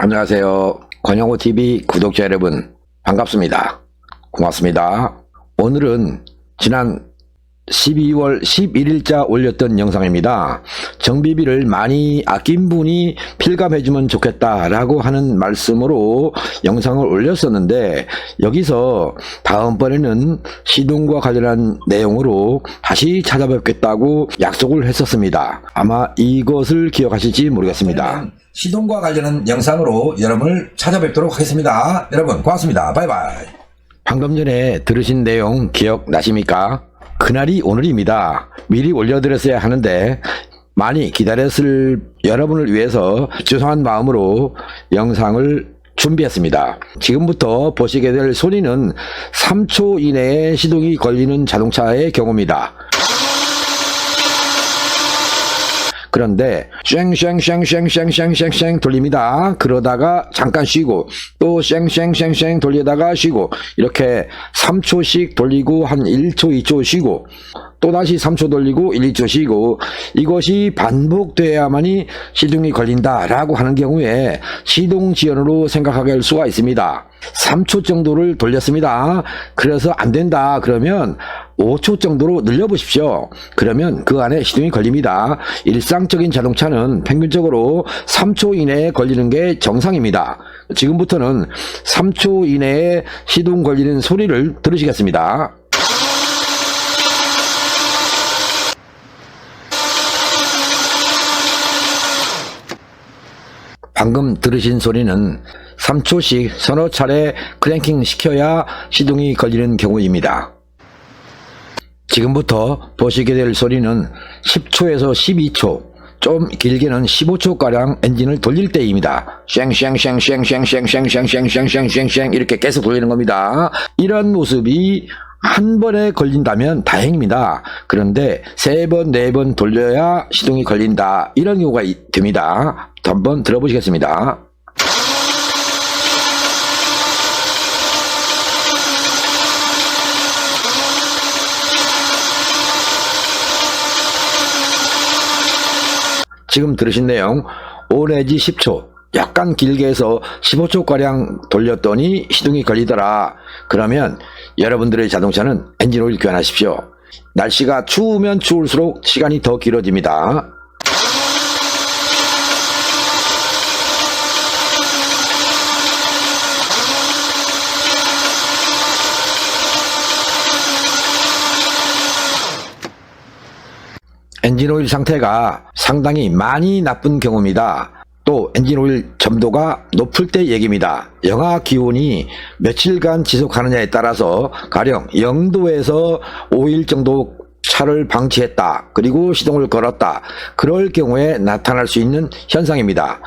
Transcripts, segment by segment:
안녕하세요. 권영호TV 구독자 여러분 반갑습니다. 고맙습니다. 오늘은 지난 12월 11일자 올렸던 영상입니다. 정비비를 많이 아낀 분이 필감해주면 좋겠다라고 하는 말씀으로 영상을 올렸었는데, 여기서 다음번에는 시동과 관련한 내용으로 다시 찾아뵙겠다고 약속을 했었습니다. 아마 이것을 기억하실지 모르겠습니다. 시동과 관련한 영상으로 여러분을 찾아뵙도록 하겠습니다. 여러분 고맙습니다. 바이바이. 방금 전에 들으신 내용 기억나십니까? 그날이 오늘입니다. 미리 올려드렸어야 하는데 많이 기다렸을 여러분을 위해서 죄송한 마음으로 영상을 준비했습니다. 지금부터 보시게 될 소리는 3초 이내에 시동이 걸리는 자동차의 경우입니다. 그런데 쉥쉥쉥쉥쉥쉥쉥쉥 돌립니다. 그러다가 잠깐 쉬고 또 쉥쉥쉥쉥 돌리다가 쉬고, 이렇게 3초씩 돌리고 한 1초 2초 쉬고 또다시 3초 돌리고 1, 2초 쉬고, 이것이 반복돼야만이 시동이 걸린다라고 하는 경우에 시동 지연으로 생각하게 할 수가 있습니다. 3초 정도를 돌렸습니다. 그래서 안 된다 그러면 5초 정도로 늘려보십시오. 그러면 그 안에 시동이 걸립니다. 일상적인 자동차는 평균적으로 3초 이내에 걸리는 게 정상입니다. 지금부터는 3초 이내에 시동 걸리는 소리를 들으시겠습니다. 방금 들으신 소리는 3초씩 서너 차례 크랭킹 시켜야 시동이 걸리는 경우입니다. 지금부터 보시게 될 소리는 10초에서 12초, 좀 길게는 15초가량 엔진을 돌릴 때입니다. 쉥쉥쉥쉥쉥쉥쉥쉥쉥쉥쉥쉥 이렇게 계속 돌리는 겁니다. 이런 모습이 한 번에 걸린다면 다행입니다. 그런데 3번, 4번 돌려야 시동이 걸린다, 이런 경우가 됩니다. 한번 들어보시겠습니다. 지금 들으신 내용 5 내지 10초, 약간 길게 해서 15초가량 돌렸더니 시동이 걸리더라. 그러면 여러분들의 자동차는 엔진 오일 교환하십시오. 날씨가 추우면 추울수록 시간이 더 길어집니다. 엔진오일 상태가 상당히 많이 나쁜 경우입니다. 또 엔진오일 점도가 높을 때 얘기입니다. 영하 기온이 며칠간 지속하느냐에 따라서 가령 0도에서 5일 정도 차를 방치했다, 그리고 시동을 걸었다, 그럴 경우에 나타날 수 있는 현상입니다.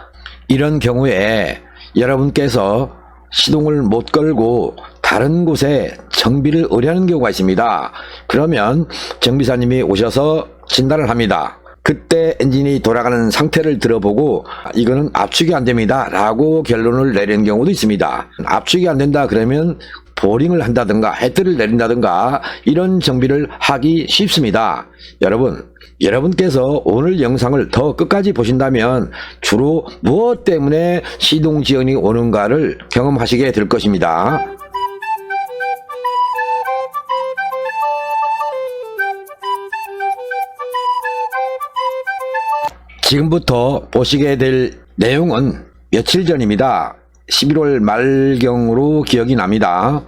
이런 경우에 여러분께서 시동을 못 걸고 다른 곳에 정비를 의뢰하는 경우가 있습니다. 그러면 정비사님이 오셔서 진단을 합니다. 그때 엔진이 돌아가는 상태를 들어보고 이거는 압축이 안 됩니다 라고 결론을 내리는 경우도 있습니다. 압축이 안 된다 그러면 보링을 한다든가 헤드를 내린다든가 이런 정비를 하기 쉽습니다. 여러분께서 오늘 영상을 더 끝까지 보신다면 주로 무엇 때문에 시동 지연이 오는가를 경험하시게 될 것입니다. 지금부터 보시게 될 내용은 며칠 전입니다. 11월 말경으로 기억이 납니다.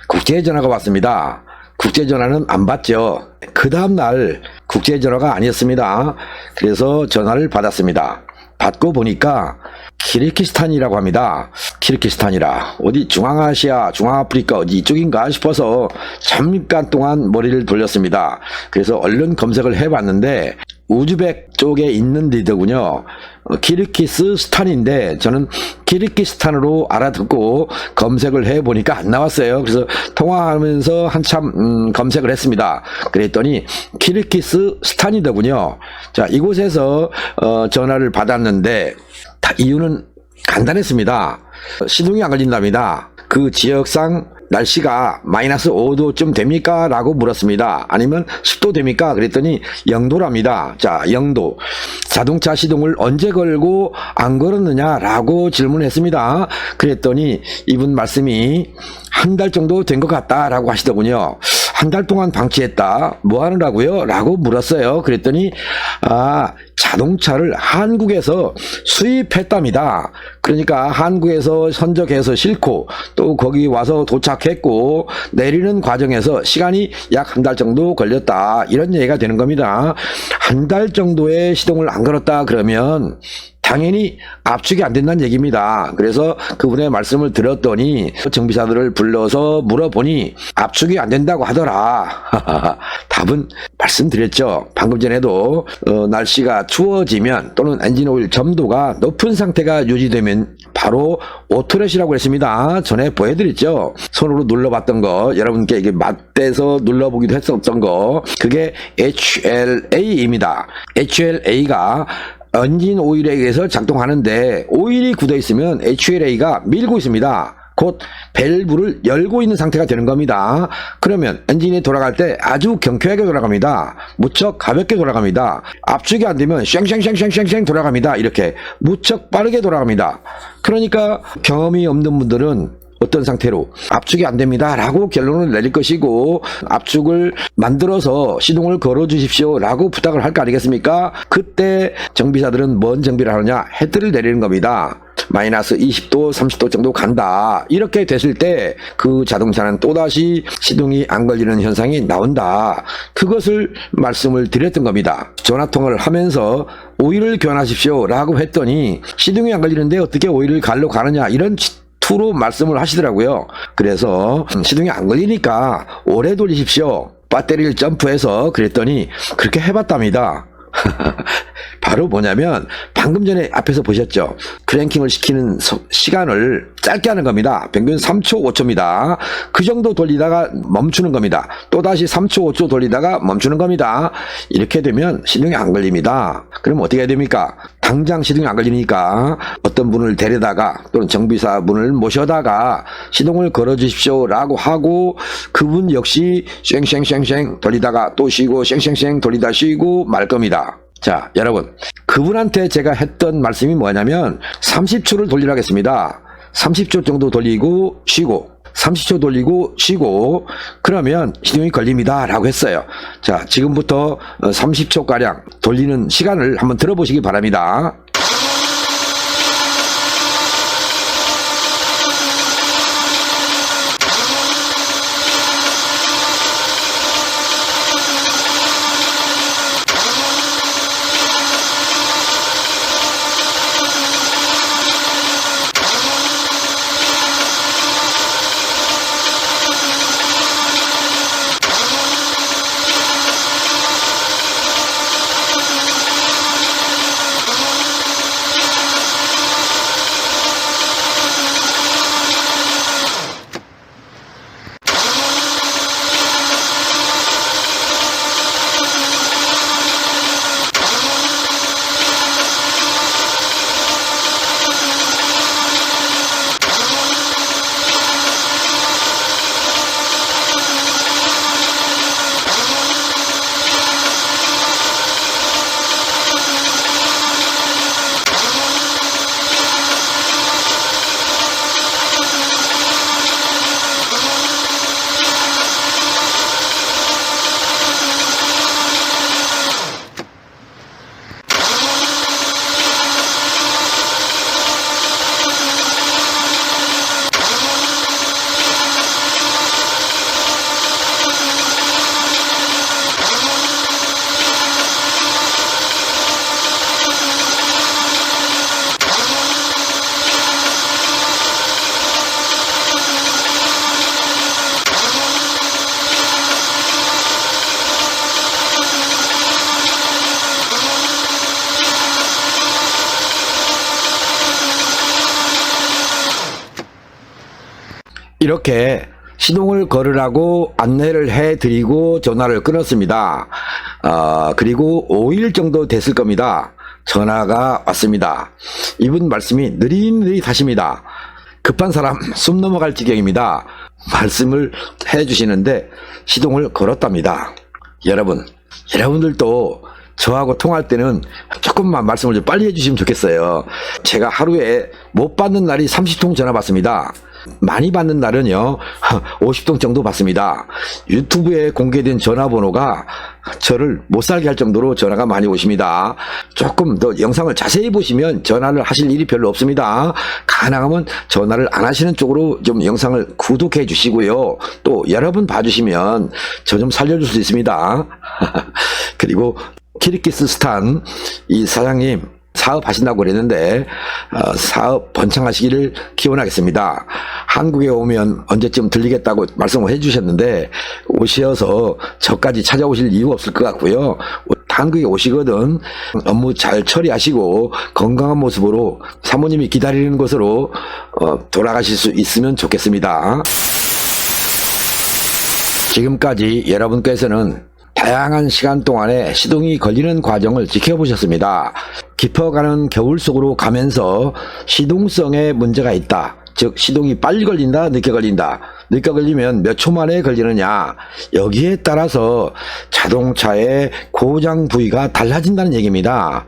국제전화가 왔습니다. 국제전화는 안 받죠. 그 다음날 국제전화가 아니었습니다. 그래서 전화를 받았습니다. 받고 보니까 키르기스탄이라고 합니다. 키르기스탄이라 어디 중앙아시아, 중앙아프리카 어디 이쪽인가 싶어서 잠깐 동안 머리를 돌렸습니다. 그래서 얼른 검색을 해봤는데 우즈벡 쪽에 있는 데더군요. 키르기스스탄인데 저는 키르기스탄으로 알아듣고 검색을 해보니까 안 나왔어요. 그래서 통화하면서 한참 검색을 했습니다. 그랬더니 키르기스스탄이더군요. 자, 이곳에서 전화를 받았는데 이유는 간단했습니다. 시동이 안 걸린답니다. 그 지역상 날씨가 마이너스 5도쯤 됩니까? 라고 물었습니다. 아니면 10도 됩니까? 그랬더니 0도랍니다. 자, 0도. 자동차 시동을 언제 걸고 안 걸었느냐? 라고 질문했습니다. 그랬더니 이분 말씀이 한 달 정도 된 것 같다라고 하시더군요. 한 달 동안 방치했다. 뭐 하느라고요? 라고 물었어요. 그랬더니 자동차를 한국에서 수입했답니다. 그러니까 한국에서 선적해서 싣고 또 거기 와서 도착했고 내리는 과정에서 시간이 약 한 달 정도 걸렸다. 이런 얘기가 되는 겁니다. 한 달 정도의 시동을 안 걸었다 그러면 당연히 압축이 안 된다는 얘기입니다. 그래서 그분의 말씀을 들었더니 정비사들을 불러서 물어보니 압축이 안 된다고 하더라. 답은 말씀드렸죠. 방금 전에도 날씨가 추워지면 또는 엔진오일 점도가 높은 상태가 유지되면 바로 오토렛이라고 했습니다. 전에 보여드렸죠. 손으로 눌러봤던 거, 여러분께 이게 맞대서 눌러보기도 했었던 거, 그게 HLA입니다. HLA가 엔진 오일에 의해서 작동하는데 오일이 굳어 있으면 HLA가 밀고 있습니다. 곧 밸브를 열고 있는 상태가 되는 겁니다. 그러면 엔진이 돌아갈 때 아주 경쾌하게 돌아갑니다. 무척 가볍게 돌아갑니다. 압축이 안 되면 쉥쉥쉥쉥쉥 돌아갑니다. 이렇게 무척 빠르게 돌아갑니다. 그러니까 경험이 없는 분들은 어떤 상태로 압축이 안 됩니다 라고 결론을 내릴 것이고, 압축을 만들어서 시동을 걸어 주십시오 라고 부탁을 할 거 아니겠습니까? 그때 정비사들은 뭔 정비를 하느냐? 헤드를 내리는 겁니다. 마이너스 20도 30도 정도 간다. 이렇게 됐을 때 그 자동차는 또다시 시동이 안 걸리는 현상이 나온다. 그것을 말씀을 드렸던 겁니다. 전화통화를 하면서 오일을 교환하십시오 라고 했더니 시동이 안 걸리는데 어떻게 오일을 갈러 가느냐, 이런 투로 말씀을 하시더라고요. 그래서 시동이 안 걸리니까 오래 돌리십시오. 배터리를 점프해서 그랬더니 그렇게 해봤답니다. 바로 뭐냐면 방금 전에 앞에서 보셨죠. 크랭킹을 시키는 시간을 짧게 하는 겁니다. 평균 3초 5초입니다. 그 정도 돌리다가 멈추는 겁니다. 또다시 3초 5초 돌리다가 멈추는 겁니다. 이렇게 되면 시동이 안 걸립니다. 그럼 어떻게 해야 됩니까? 당장 시동이 안 걸리니까 어떤 분을 데려다가 또는 정비사 분을 모셔다가 시동을 걸어 주십시오 라고 하고, 그분 역시 쉥쉥쉥쉥 돌리다가 또 쉬고 쉥쉥쉥 돌리다 쉬고 말 겁니다. 자, 여러분, 그분한테 제가 했던 말씀이 뭐냐면 30초를 돌리라고 했습니다. 30초 정도 돌리고 쉬고 30초 돌리고 쉬고 그러면 시동이 걸립니다 라고 했어요. 자, 지금부터 30초가량 돌리는 시간을 한번 들어보시기 바랍니다. 이렇게 시동을 걸으라고 안내를 해드리고 전화를 끊었습니다. 그리고 5일 정도 됐을 겁니다. 전화가 왔습니다. 이분 말씀이 느릿느릿하십니다. 급한 사람 숨 넘어갈 지경입니다. 말씀을 해주시는데 시동을 걸었답니다. 여러분들도 저하고 통화할 때는 조금만 말씀을 좀 빨리 해주시면 좋겠어요. 제가 하루에 못 받는 날이 30통 전화 받습니다. 많이 받는 날은요 50통 정도 받습니다. 유튜브에 공개된 전화번호가 저를 못 살게 할 정도로 전화가 많이 오십니다. 조금 더 영상을 자세히 보시면 전화를 하실 일이 별로 없습니다. 가능하면 전화를 안 하시는 쪽으로 좀 영상을 구독해 주시고요. 또 여러분 봐주시면 저 좀 살려줄 수 있습니다. 그리고 키르기스스탄 이 사장님 사업하신다고 그랬는데 사업 번창하시기를 기원하겠습니다. 한국에 오면 언제쯤 들리겠다고 말씀을 해주셨는데 오셔서 저까지 찾아오실 이유 없을 것 같고요. 한국에 오시거든 업무 잘 처리하시고 건강한 모습으로 사모님이 기다리는 곳으로 돌아가실 수 있으면 좋겠습니다. 지금까지 여러분께서는 다양한 시간 동안에 시동이 걸리는 과정을 지켜보셨습니다. 깊어가는 겨울 속으로 가면서 시동성에 문제가 있다. 즉 시동이 빨리 걸린다, 늦게 걸린다. 늦게 걸리면 몇 초 만에 걸리느냐. 여기에 따라서 자동차의 고장 부위가 달라진다는 얘기입니다.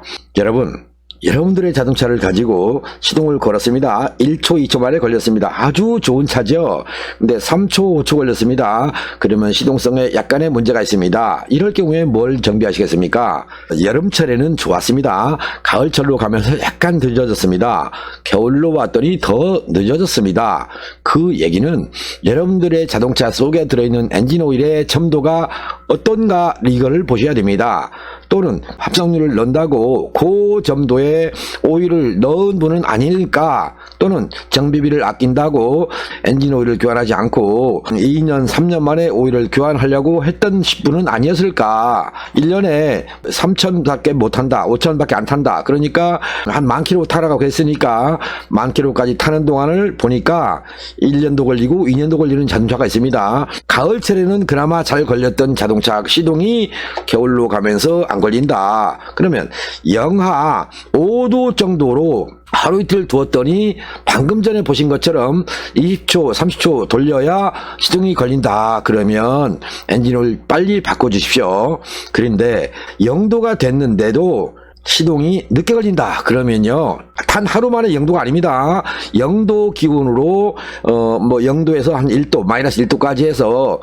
여러분들의 자동차를 가지고 시동을 걸었습니다. 1초, 2초 만에 걸렸습니다. 아주 좋은 차죠. 근데 3초, 5초 걸렸습니다. 그러면 시동성에 약간의 문제가 있습니다. 이럴 경우에 뭘 정비하시겠습니까? 여름철에는 좋았습니다. 가을철로 가면서 약간 늦어졌습니다. 겨울로 왔더니 더 늦어졌습니다. 그 얘기는 여러분들의 자동차 속에 들어있는 엔진 오일의 첨도가 어떤가 이거를 보셔야 됩니다. 또는 합성유를 넣는다고 고점도의 오일을 넣은 분은 아닐까, 또는 정비비를 아낀다고 엔진 오일을 교환하지 않고 2년 3년 만에 오일을 교환하려고 했던 분은 아니었을까. 1년에 3,000밖에 못한다, 5,000밖에 안 탄다, 그러니까 한 10,000km 타라고 했으니까 10,000km까지 타는 동안을 보니까 1년도 걸리고 2년도 걸리는 자동차가 있습니다. 가을철에는 그나마 잘 걸렸던 자동차 시동이 겨울로 가면서 안 걸린다. 그러면 영하 5도 정도로 하루 이틀 두었더니 방금 전에 보신 것처럼 20초, 30초 돌려야 시동이 걸린다. 그러면 엔진오일 빨리 바꿔주십시오. 그런데 0도가 됐는데도 시동이 늦게 걸린다. 그러면요, 단 하루 만에 0도가 아닙니다. 0도 기온으로 0도에서 한 1도, 마이너스 1도까지 해서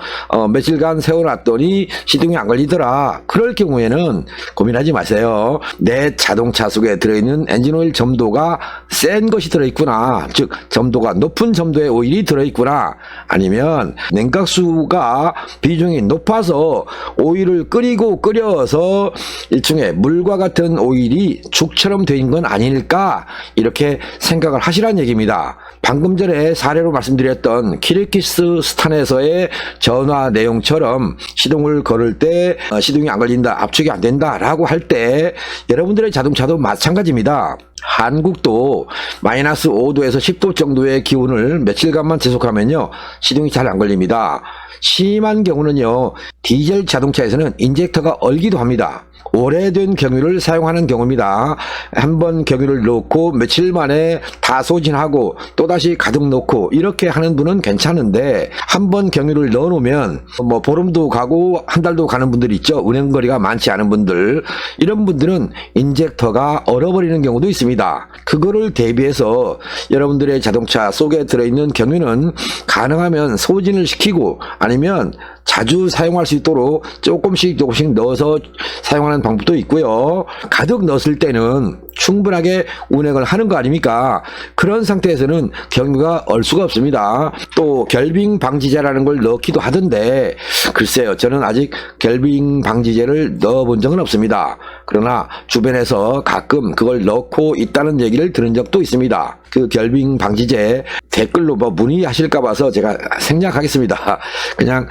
며칠간 세워놨더니 시동이 안 걸리더라. 그럴 경우에는 고민하지 마세요. 내 자동차 속에 들어있는 엔진오일 점도가 센 것이 들어있구나. 즉 점도가 높은 점도의 오일이 들어있구나. 아니면 냉각수가 비중이 높아서 오일을 끓여서 일종의 물과 같은 오일이 죽처럼 된 건 아닐까, 이렇게 생각을 하시란 얘기입니다. 방금 전에 사례로 말씀드렸던 키르기스스탄에서의 전화 내용처럼 시동을 걸을 때 시동이 안 걸린다, 압축이 안 된다 라고 할 때 여러분들의 자동차도 마찬가지입니다. 한국도 마이너스 5도에서 10도 정도의 기온을 며칠간만 지속하면요 시동이 잘 안 걸립니다. 심한 경우는요 디젤 자동차에서는 인젝터가 얼기도 합니다. 오래된 경유를 사용하는 경우입니다. 한번 경유를 넣고 며칠 만에 다 소진하고 또다시 가득 넣고 이렇게 하는 분은 괜찮은데, 한번 경유를 넣어 놓으면 보름도 가고 한 달도 가는 분들이 있죠. 운행거리가 많지 않은 분들, 이런 분들은 인젝터가 얼어버리는 경우도 있습니다. 그거를 대비해서 여러분들의 자동차 속에 들어있는 경유는 가능하면 소진을 시키고, 아니면 자주 사용할 수 있도록 조금씩 넣어서 사용하는 방법도 있고요. 가득 넣었을 때는 충분하게 운행을 하는 거 아닙니까? 그런 상태에서는 경유가 얼 수가 없습니다. 또 결빙 방지제라는 걸 넣기도 하던데, 글쎄요, 저는 아직 결빙 방지제를 넣어본 적은 없습니다. 그러나 주변에서 가끔 그걸 넣고 있다는 얘기를 들은 적도 있습니다. 그 결빙 방지제 댓글로 문의하실까 봐서 제가 생략하겠습니다. 그냥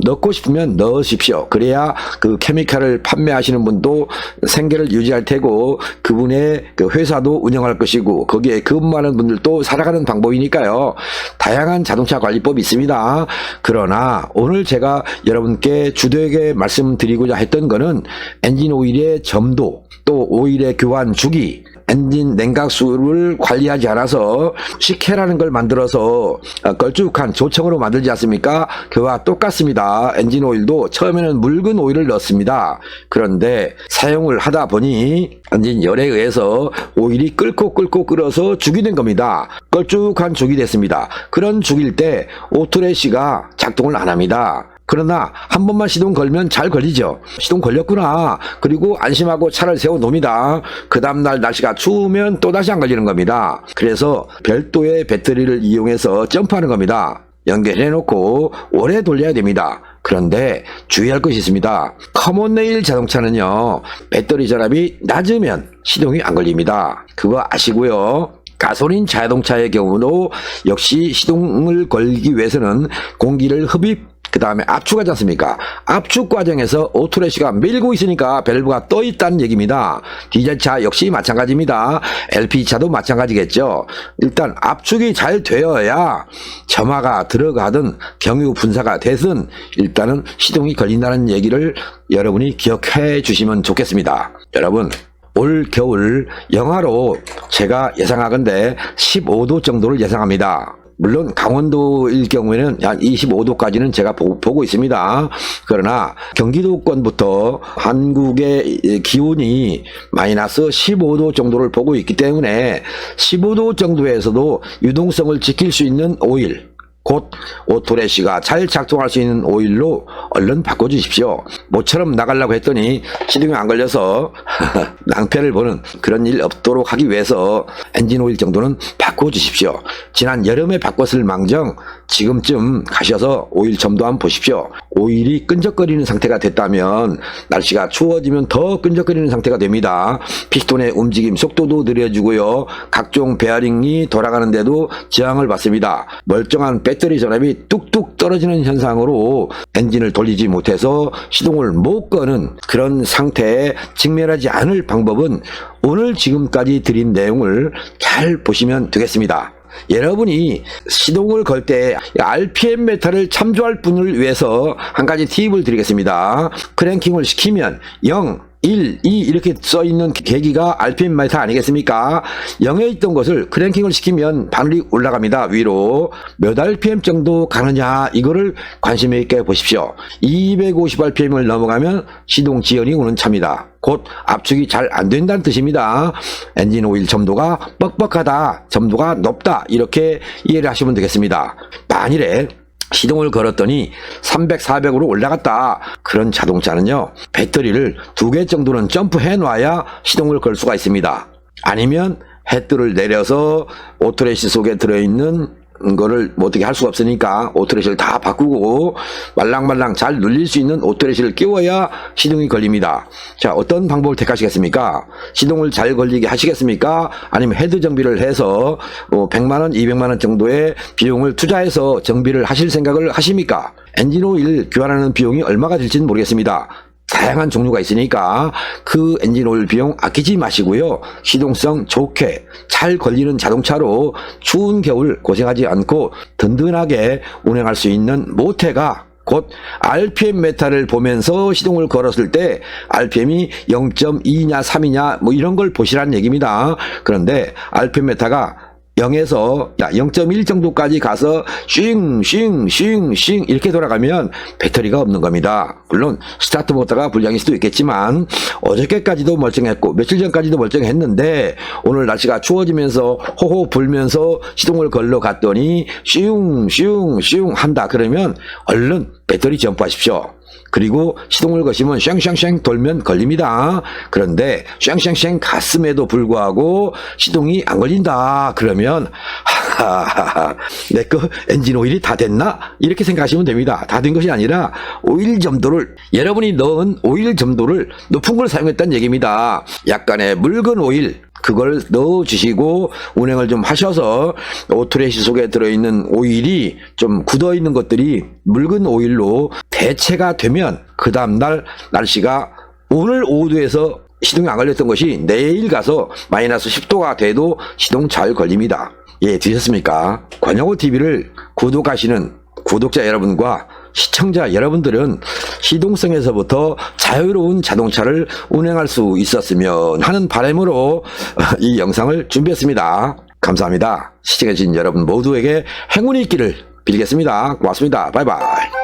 넣고 싶으면 넣으십시오. 그래야 그 케미칼을 판매하시는 분도 생계를 유지할 테고, 그분의 그 회사도 운영할 것이고, 거기에 근무하는 분들도 살아가는 방법이니까요. 다양한 자동차 관리법이 있습니다. 그러나 오늘 제가 여러분께 주되게 말씀드리고자 했던 거는 엔진 오일의 점도, 또 오일의 교환 주기, 엔진 냉각수를 관리하지 않아서 식혜라는 걸 만들어서 걸쭉한 조청으로 만들지 않습니까? 그와 똑같습니다. 엔진 오일도 처음에는 묽은 오일을 넣습니다. 그런데 사용을 하다 보니 엔진 열에 의해서 오일이 끓고 끓어서 죽이 된 겁니다. 걸쭉한 죽이 됐습니다. 그런 죽일 때 오토레시가 작동을 안 합니다. 그러나 한 번만 시동 걸면 잘 걸리죠. 시동 걸렸구나. 그리고 안심하고 차를 세워 놓습니다. 그 다음날 날씨가 추우면 또다시 안 걸리는 겁니다. 그래서 별도의 배터리를 이용해서 점프하는 겁니다. 연결해 놓고 오래 돌려야 됩니다. 그런데 주의할 것이 있습니다. 커먼네일 자동차는요, 배터리 전압이 낮으면 시동이 안 걸립니다. 그거 아시고요. 가솔린 자동차의 경우도 역시 시동을 걸기 위해서는 공기를 흡입, 그 다음에 압축하지 않습니까? 압축 과정에서 오토레시가 밀고 있으니까 밸브가 떠 있다는 얘기입니다. 디젤차 역시 마찬가지입니다. LP차도 마찬가지겠죠. 일단 압축이 잘 되어야 점화가 들어가든 경유 분사가 되든 일단은 시동이 걸린다는 얘기를 여러분이 기억해 주시면 좋겠습니다. 여러분, 올 겨울 영하로 제가 예상하건대 15도 정도를 예상합니다. 물론 강원도일 경우에는 한 25도까지는 제가 보고 있습니다. 그러나 경기도권부터 한국의 기온이 마이너스 15도 정도를 보고 있기 때문에 15도 정도에서도 유동성을 지킬 수 있는 오일, 곧 오토레시가 잘 작동할 수 있는 오일로 얼른 바꿔주십시오. 모처럼 나가려고 했더니 시동이 안 걸려서 낭패를 보는 그런 일 없도록 하기 위해서 엔진 오일 정도는 바꿔주십시오. 지난 여름에 바꿨을 망정 지금쯤 가셔서 오일 점도 한번 보십시오. 오일이 끈적거리는 상태가 됐다면 날씨가 추워지면 더 끈적거리는 상태가 됩니다. 피스톤의 움직임 속도도 느려지고요. 각종 베어링이 돌아가는데도 저항을 받습니다. 멀쩡한 배터리 전압이 뚝뚝 떨어지는 현상으로 엔진을 돌리지 못해서 시동을 못 거는 그런 상태에 직면하지 않을 방법은 오늘 지금까지 드린 내용을 잘 보시면 되겠습니다. 여러분이 시동을 걸 때 RPM 메타를 참조할 분을 위해서 한 가지 팁을 드리겠습니다. 크랭킹을 시키면 0, 1, 2 이렇게 써있는 계기가 RPM 메타 아니겠습니까? 0에 있던 것을 크랭킹을 시키면 바늘이 올라갑니다. 위로. 몇 RPM 정도 가느냐 이거를 관심 있게 보십시오. 250rpm을 넘어가면 시동 지연이 오는 차입니다. 곧 압축이 잘 안 된다는 뜻입니다. 엔진 오일 점도가 뻑뻑하다, 점도가 높다 이렇게 이해를 하시면 되겠습니다. 만일에 시동을 걸었더니 300, 400으로 올라갔다. 그런 자동차는요, 배터리를 2개 정도는 점프해 놔야 시동을 걸 수가 있습니다. 아니면 헤드를 내려서 오토레시 속에 들어있는 거를 뭐 어떻게 할 수가 없으니까 오토레시를 다 바꾸고 말랑말랑 잘 눌릴 수 있는 오토레시를 끼워야 시동이 걸립니다. 자, 어떤 방법을 택하시겠습니까? 시동을 잘 걸리게 하시겠습니까? 아니면 헤드 정비를 해서 100만원, 200만원 정도의 비용을 투자해서 정비를 하실 생각을 하십니까? 엔진 오일 교환하는 비용이 얼마가 될지는 모르겠습니다. 다양한 종류가 있으니까 그 엔진 오일 비용 아끼지 마시고요. 시동성 좋게 잘 걸리는 자동차로 추운 겨울 고생하지 않고 든든하게 운행할 수 있는 모태가 곧 RPM 메타를 보면서 시동을 걸었을 때 RPM이 0.2냐 3이냐 뭐 이런 걸 보시라는 얘기입니다. 그런데 RPM 메타가 0에서 0.1 정도까지 가서 쉥 이렇게 돌아가면 배터리가 없는 겁니다. 물론 스타트 모터가 불량일 수도 있겠지만 어저께까지도 멀쩡했고 며칠 전까지도 멀쩡했는데 오늘 날씨가 추워지면서 호호 불면서 시동을 걸러 갔더니 쉥 한다. 그러면 얼른 배터리 점프하십시오. 그리고 시동을 거시면 쉥 돌면 걸립니다. 그런데 쉥 갔음에도 불구하고 시동이 안 걸린다. 그러면 내 거 엔진 오일이 다 됐나? 이렇게 생각하시면 됩니다. 다 된 것이 아니라 오일 점도를 여러분이 넣은 오일 점도를 높은 걸 사용했다는 얘기입니다. 약간의 묽은 오일 그걸 넣어주시고 운행을 좀 하셔서 오토레시 속에 들어있는 오일이 좀 굳어있는 것들이 묽은 오일로 대체가 되면 그 다음날 날씨가 오늘 오후에서 시동이 안 걸렸던 것이 내일 가서 마이너스 10도가 돼도 시동 잘 걸립니다. 예, 드셨습니까? 권영호TV를 구독하시는 구독자 여러분과 시청자 여러분들은 시동성에서부터 자유로운 자동차를 운행할 수 있었으면 하는 바람으로 이 영상을 준비했습니다. 감사합니다. 시청해주신 여러분 모두에게 행운이 있기를 빌겠습니다. 고맙습니다. 바이바이.